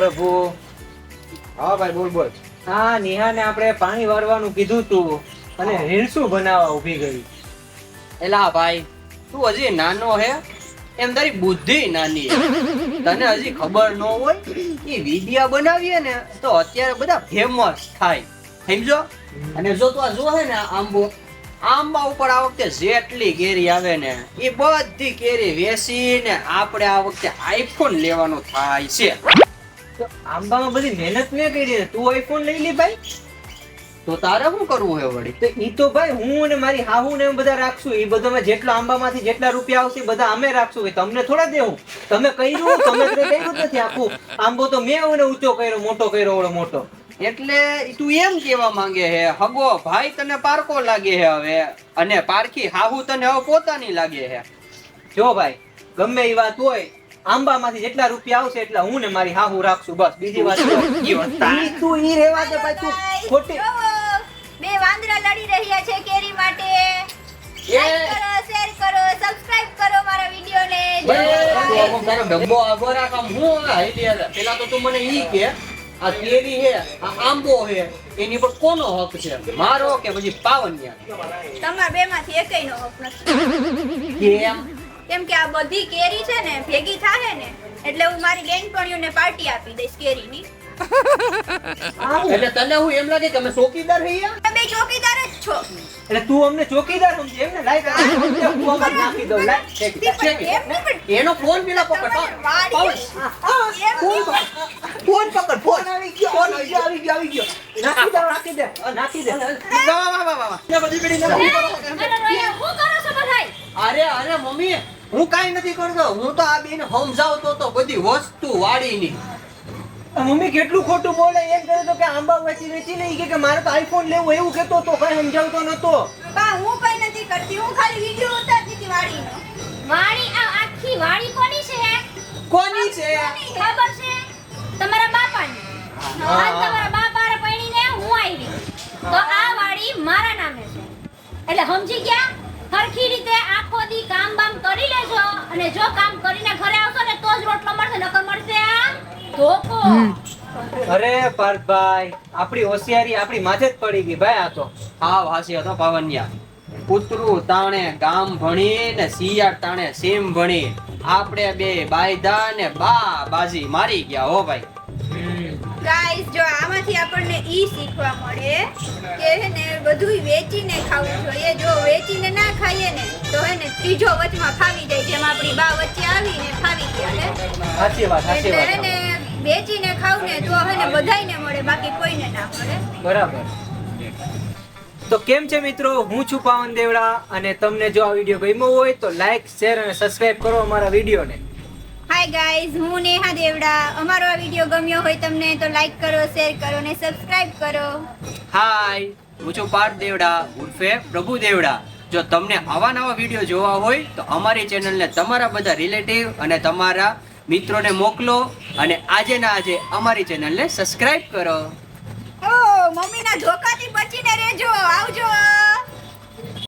પ્રભુ. હા ભાઈ બોલ બોલ. હા, નિહાને આપણે પાણી વારવાનું કીધું તું અને રીલ્સું બનાવવા ઊભી ગઈ. એલા ભાઈ, તું હજી નાનો હે, એમ તારી બુદ્ધિ નાની હે. તને હજી ખબર ન હોય એ વિડિયા બનાવીએ ને તો અત્યારે બધા ફેમસ થાય, સમજો. અને જો તું આ જો હે ને આંબા ઉપર આ વખતે જેટલી કેરી આવે ને એ બધી કેરી વેચીને આપણે આ વખતે આઈફોન લેવાનો થાય છે. તો આંબામાં બધી મહેનત મેં કરી છે, તું આઈફોન લઈ લે ભાઈ. તો તારે શું કરવું હે વળી? તો ઈ તો ભાઈ હું અને મારી હાહુ ને એમ બધા રાખશું. એ બધામાં જેટલા આંબામાંથી જેટલા રૂપિયા આવશે એ બધા અમે રાખશું. કે તમને થોડા દેવું. તમે કર્યું, તમે કર્યું જ નથી. આખું આંબો તો મેં ઓને ઊંચો કર્યો, મોટો કર્યો, ઓળો મોટો. એટલે તું એમ કેવા માંગે હે હગો ભાઈ તને પારકો લાગે હે હવે, અને પારખી હાહુ તને હવે પોતાની લાગે હે. જો ભાઈ, ગમે એ વાત હોય, આંબામાંથી જેટલા રૂપિયા આવશે એટલા હું ને મારી હાહુ રાખશું, બસ. બીજી વાત તું ઈ રેવા દે ભાઈ. તું ખોટી બે વાંદરા લડી રહ્યા છે કેરી માટે. લાઈક કરો, શેર કરો, સબસ્ક્રાઇબ કરો મારા વિડિયોને. તારો ડબ્બો આગો રાખ. આમ હું પેલા તો તું મને ઈ કે આ કેરી હે, આ આંબો હે, એની પર કોનો હક છે, મારો કે પછી પાવનિયા? તમારા બેમાંથી એકેયનો હક નથી. કેમ કે આ બધી કેરી છે ને ભેગી થાય ને એટલે હું મારી ગેંગપણીઓને પાર્ટી આપી દઈશ કેરીની. એટલે તને હું એમ લાગે કે અમે ચોકીદાર છીએ? તમે બે ચોકીદાર જ છો. એટલે તું અમને ચોકીદાર સમજે એમ ને? લાઈક હું અમાર નાખી દઉં. લાઈક એનો ફોન પેલા પકડ. ફોન પકડ. ફોન આવી ગયો, આવી ગયો. નાખી દે. વાહ વાહ વાહ. બધી પેડી નાખી. હું કરો છો બધાય? અરે મમ્મી, હું કાઈ નથી કરતો. હું તો આ બેને સમજાવતો તો બધી વસ્તુ વાડીની. મમ્મી કેટલું ખોટું બોલે. એમ કહે તો કે આંબા વેચી લઈ કે મારે તો આઈફોન લેવું એવું કહેતો તો, કઈ સમજાવતો નતો. બા હું કઈ નથી કરતી. હું ખાલી વિડિયો ઉતારતી હતી વાડીનો. વાડી આ આખી વાડી કોની છે? કોની છે? ખબર છે? તમારા બાપાની. આજ તમારા બાપારે પૈણીને હું આવી. તો આ વાડી મારા નામે છે. એટલે સમજી ગયા? હરખી રીતે આખો દી કામ બામ કરી લેજો અને જો કામ કરીને ઘરે આવશો ને તો જ રોટલો મળશે, નકર મળશે આ ધોકો. અરે પાર્થભાઈ, આપણી હોશિયારી આપણી માથે જ પડી ગઈ ભાઈ. આ તો હા વાસી હતો પાવનિયા. કૂતરું તાણે ગામ ભણી ને શિયાળ તાણે સીમ ભણી. આપણે બે બાયદા ને બાજી મારી ગયા હો ભાઈ. ગાઈસ, જો આમાંથી આપણને ઈ શીખવા મળે કે હે ને બધુંય વેચીને ખાવું જોઈએ. જો વેચીને ના ખાઈએ ને તો હે ને ત્રીજો વચમાં ફાવી જાય, જેમ આપણી બા વચ્ચે આવીને ફાવી ગયા હે. સાચી વાત. એટલે હે ને વેચીને ખાવ ને તો હે ને બધાયને મળે, બાકી કોઈને ના મળે. બરાબર. તો કેમ છે મિત્રો, હું છું પાવન દેવડા અને તમને જો આ વિડીયો ગમ્યો હોય તો લાઈક, શેર અને સબસ્ક્રાઇબ કરો અમારા વિડીયોને. હાય ગાઈઝ, હું નેહા દેવડા. અમારો આ વિડીયો ગમ્યો હોય તમને તો લાઈક કરો, શેર કરો અને સબસ્ક્રાઇબ કરો. હાય, હું છું પાર્થ દેવડા ઉર્ફે પ્રભુ દેવડા. જો તમને આવા નવા વિડીયો જોવા હોય તો અમારી ચેનલને તમારા બધા રિલેટિવ અને તમારા મિત્રોને મોકલો અને આજે ના આજે અમારી ચેનલને સબસ્ક્રાઇબ કરો. ઓ મમ્મીના ધોકાથી બચીને રહેજો. આવજો.